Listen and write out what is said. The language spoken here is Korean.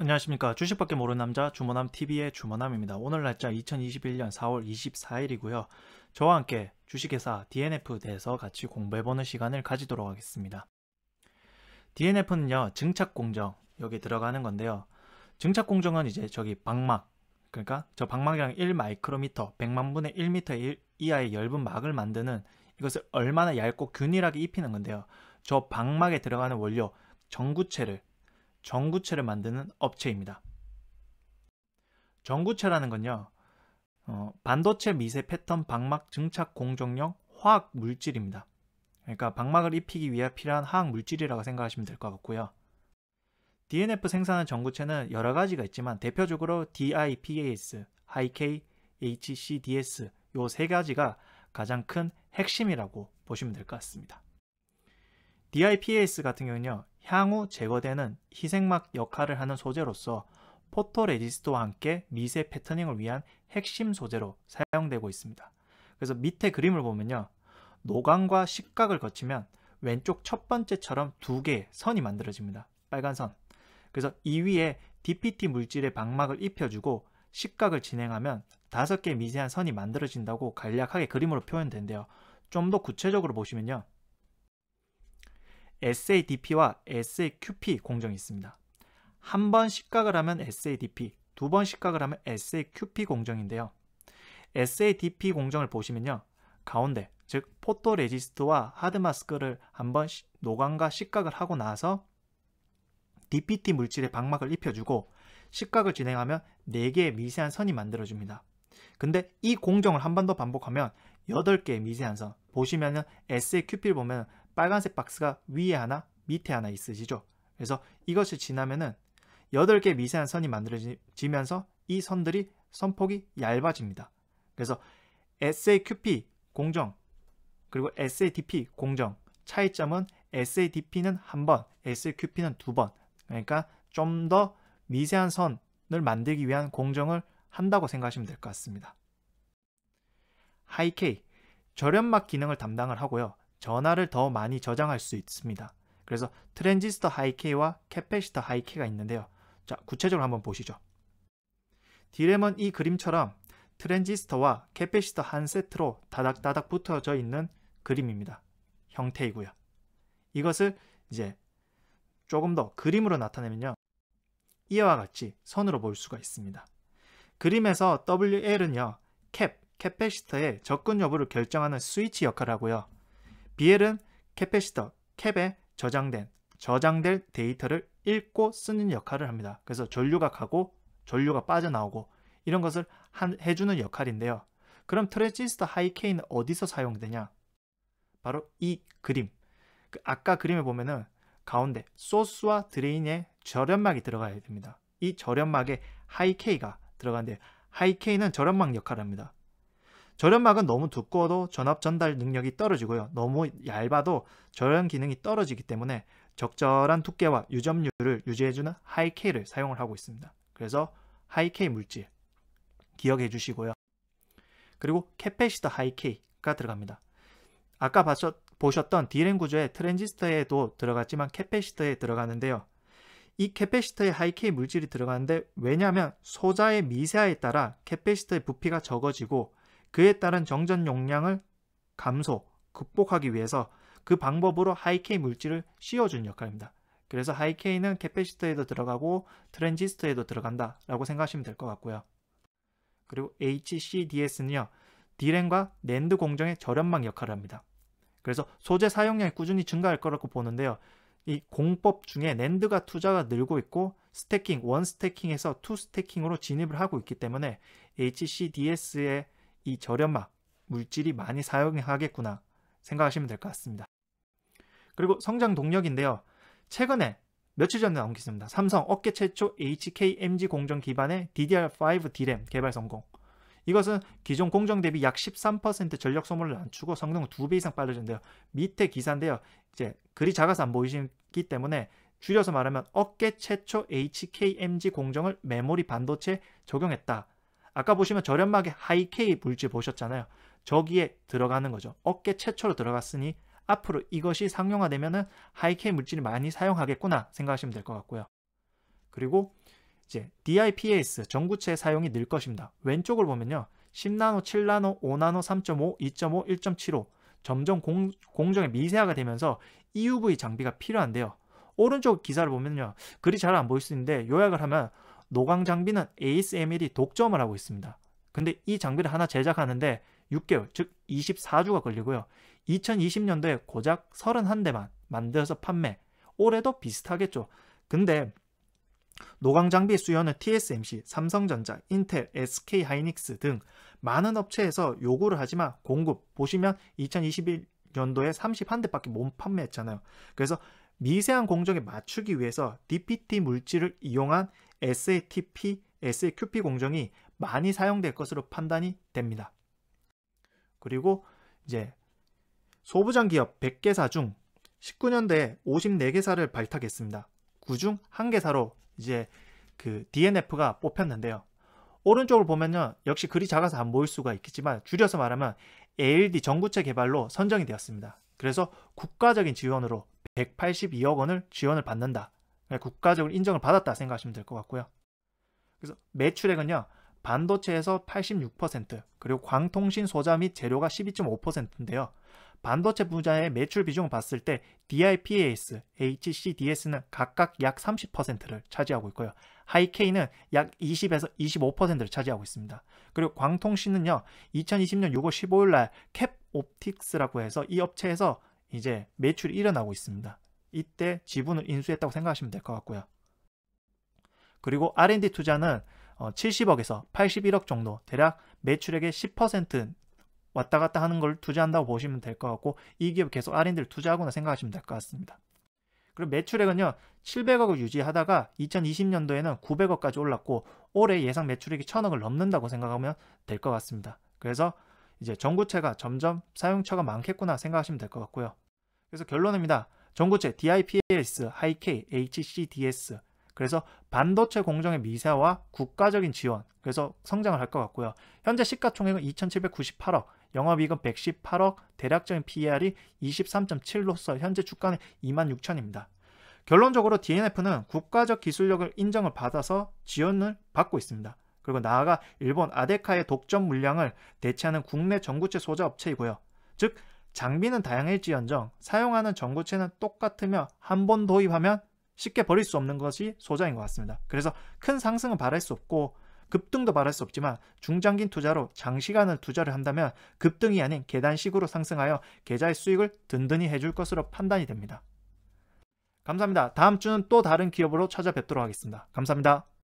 안녕하십니까. 주식밖에 모르는 남자 주모남TV의 주모남입니다. 오늘 날짜 2021년 4월 24일이고요. 저와 함께 주식회사 DNF 대해서 같이 공부해보는 시간을 가지도록 하겠습니다. DNF는요, 증착공정, 여기 들어가는 건데요. 증착공정은 이제 저기 방막, 그러니까 저 방막이랑 1마이크로미터, 100만 분의 1m 이하의 엷은 막을 만드는, 이것을 얼마나 얇고 균일하게 입히는 건데요. 저 방막에 들어가는 원료, 전구체를 만드는 업체입니다. 전구체라는 건요, 반도체 미세 패턴 방막 증착 공정용 화학 물질입니다. 그러니까 방막을 입히기 위해 필요한 화학 물질이라고 생각하시면 될 것 같고요. DNF 생산한 전구체는 여러 가지가 있지만 대표적으로 DIPAS, HK, HCDS 요 세 가지가 가장 큰 핵심이라고 보시면 될 것 같습니다. DIPAS 같은 경우는요, 향후 제거되는 희생막 역할을 하는 소재로서 포토레지스트와 함께 미세 패터닝을 위한 핵심 소재로 사용되고 있습니다. 그래서 밑에 그림을 보면요, 노광과 식각을 거치면 왼쪽 첫 번째처럼 두 개의 선이 만들어집니다. 빨간 선. 그래서 이 위에 DPT 물질의 방막을 입혀주고 식각을 진행하면 5개의 미세한 선이 만들어진다고 간략하게 그림으로 표현된대요. 좀 더 구체적으로 보시면요, SADP와 SAQP 공정이 있습니다. 한 번 식각을 하면 SADP, 두 번 식각을 하면 SAQP 공정인데요. SADP 공정을 보시면요, 가운데, 즉 포토레지스트와 하드마스크를 한번 노광과 식각을 하고 나서 DPT 물질의 방막을 입혀주고 식각을 진행하면 4개의 미세한 선이 만들어집니다. 근데 이 공정을 한 번 더 반복하면 8개의 미세한 선, 보시면은 SAQP를 보면 빨간색 박스가 위에 하나 밑에 하나 있으시죠. 그래서 이것을 지나면은 8개의 미세한 선이 만들어지면서 이 선들이 선폭이 얇아집니다. 그래서 SAQP 공정 그리고 SADP 공정 차이점은 SADP는 한 번, SAQP는 두 번, 그러니까 좀 더 미세한 선을 만들기 위한 공정을 한다고 생각하시면 될 것 같습니다. HK, 절연막 기능을 담당을 하고요, 전하를 더 많이 저장할 수 있습니다. 그래서 트랜지스터 HK와 캐패시터 HK가 있는데요. 자, 구체적으로 한번 보시죠. D램은 이 그림처럼 트랜지스터와 캐패시터 한 세트로 다닥다닥 붙어져 있는 그림입니다. 형태이고요. 이것을 이제 조금 더 그림으로 나타내면요, 이와 같이 선으로 볼 수가 있습니다. 그림에서 WL은요, 캐패시터의 접근 여부를 결정하는 스위치 역할을 하고요. BL은 캐패시터, 캡에 저장될 데이터를 읽고 쓰는 역할을 합니다. 그래서 전류가 가고 전류가 빠져나오고 이런 것을 해주는 역할인데요. 그럼 트랜지스터 HK는 어디서 사용되냐? 바로 이 그림. 아까 그림에 보면은 가운데 소스와 드레인에 절연막이 들어가야 됩니다. 이 절연막에 HK가 들어가는데 HK는 절연막 역할을 합니다. 절연막은 너무 두꺼워도 전압 전달 능력이 떨어지고요, 너무 얇아도 절연 기능이 떨어지기 때문에 적절한 두께와 유점률을 유지해주는 HK를 사용을 하고 있습니다. 그래서 HK 물질 기억해 주시고요. 그리고 캐패시터 HK가 들어갑니다. 아까 보셨던 D램 구조의 트랜지스터에도 들어갔지만 캐패시터에 들어가는데요. 이 캐패시터에 HK 물질이 들어가는데, 왜냐하면 소자의 미세화에 따라 캐패시터의 부피가 적어지고 그에 따른 정전 용량을 극복하기 위해서 그 방법으로 HK 물질을 씌워주는 역할입니다. 그래서 HK는 캐패시터에도 들어가고 트랜지스터에도 들어간다 라고 생각하시면 될 것 같고요. 그리고 HCDS는요, D램과 낸드 공정의 절연막 역할을 합니다. 그래서 소재 사용량이 꾸준히 증가할 거라고 보는데요, 이 공법 중에 낸드가 투자가 늘고 있고 스태킹, 원 스태킹에서 투 스태킹으로 진입을 하고 있기 때문에 HCDS의 이 절연막 물질이 많이 사용하겠구나 생각하시면 될 것 같습니다. 그리고 성장 동력인데요, 최근에 며칠 전에 나온 게 있습니다. 삼성 업계 최초 HKMG 공정 기반의 DDR5 D램 개발 성공. 이것은 기존 공정 대비 약 13% 전력 소모를 낮추고 성능은 2배 이상 빨라진대요. 밑에 기사인데요, 이제 글이 작아서 안 보이시기 때문에 줄여서 말하면 업계 최초 HKMG 공정을 메모리 반도체에 적용했다. 아까 보시면 절연막에 HK 물질 보셨잖아요. 저기에 들어가는 거죠. 업계 최초로 들어갔으니 앞으로 이것이 상용화되면 HK 물질이 많이 사용하겠구나 생각하시면 될 것 같고요. 그리고 이제 DIPAS 전구체 사용이 늘 것입니다. 왼쪽을 보면요. 10나노, 7나노, 5나노, 3.5, 2.5, 1.75 점점 공정이 미세화가 되면서 EUV 장비가 필요한데요. 오른쪽 기사를 보면요. 글이 잘 안 보일 수 있는데 요약을 하면 노광 장비는 ASML이 독점을 하고 있습니다. 근데 이 장비를 하나 제작하는데 6개월, 즉 24주가 걸리고요. 2020년도에 고작 31대만 만들어서 판매. 올해도 비슷하겠죠. 근데 노광 장비 수요는 TSMC, 삼성전자, 인텔, SK하이닉스 등 많은 업체에서 요구를 하지만 공급 보시면 2021년도에 31대밖에 못 판매했잖아요. 그래서 미세한 공정에 맞추기 위해서 DPT 물질을 이용한 SATP, SAQP 공정이 많이 사용될 것으로 판단이 됩니다. 그리고 이제 소부장 기업 100개사 중 19년도에 54개사를 발탁했습니다. 그중 1개사로 이제 그 DNF가 뽑혔는데요. 오른쪽을 보면요. 역시 글이 작아서 안 보일 수가 있겠지만 줄여서 말하면 ALD 전구체 개발로 선정이 되었습니다. 그래서 국가적인 지원으로 182억 원을 지원을 받는다. 국가적으로 인정을 받았다 생각하시면 될 것 같고요. 그래서 매출액은요. 반도체에서 86%, 그리고 광통신 소자 및 재료가 12.5%인데요. 반도체 분야의 매출 비중을 봤을 때 DIPAS, HCDS는 각각 약 30%를 차지하고 있고요. 하이K는 약 20에서 25%를 차지하고 있습니다. 그리고 광통신은요. 2020년 6월 15일 날 캡옵틱스라고 해서 이 업체에서 이제 매출이 일어나고 있습니다. 이때 지분을 인수했다고 생각하시면 될 것 같고요. 그리고 R&D 투자는 70억에서 81억 정도, 대략 매출액의 10% 왔다 갔다 하는 걸 투자한다고 보시면 될 것 같고, 이 기업 계속 R&D를 투자하거나 생각하시면 될 것 같습니다. 그리고 매출액은요 700억을 유지하다가 2020년도에는 900억까지 올랐고 올해 예상 매출액이 1000억을 넘는다고 생각하면 될 것 같습니다. 그래서 이제 전구체가 점점 사용처가 많겠구나 생각하시면 될 것 같고요. 그래서 결론입니다. 전구체 DIPAS, 하이K, HCDS, 그래서 반도체 공정의 미세화와 국가적인 지원, 그래서 성장을 할 것 같고요. 현재 시가총액은 2,798억, 영업이익은 118억, 대략적인 PER이 23.7로서 현재 주가는 26,000입니다. 결론적으로 DNF는 국가적 기술력을 인정을 받아서 지원을 받고 있습니다. 그리고 나아가 일본 아데카의 독점 물량을 대체하는 국내 전구체 소자 업체이고요. 즉 장비는 다양할지언정 사용하는 전구체는 똑같으며 한 번 도입하면 쉽게 버릴 수 없는 것이 소자인 것 같습니다. 그래서 큰 상승은 바랄 수 없고 급등도 바랄 수 없지만 중장기 투자로 장시간을 투자를 한다면 급등이 아닌 계단식으로 상승하여 계좌의 수익을 든든히 해줄 것으로 판단이 됩니다. 감사합니다. 다음 주는 또 다른 기업으로 찾아뵙도록 하겠습니다. 감사합니다.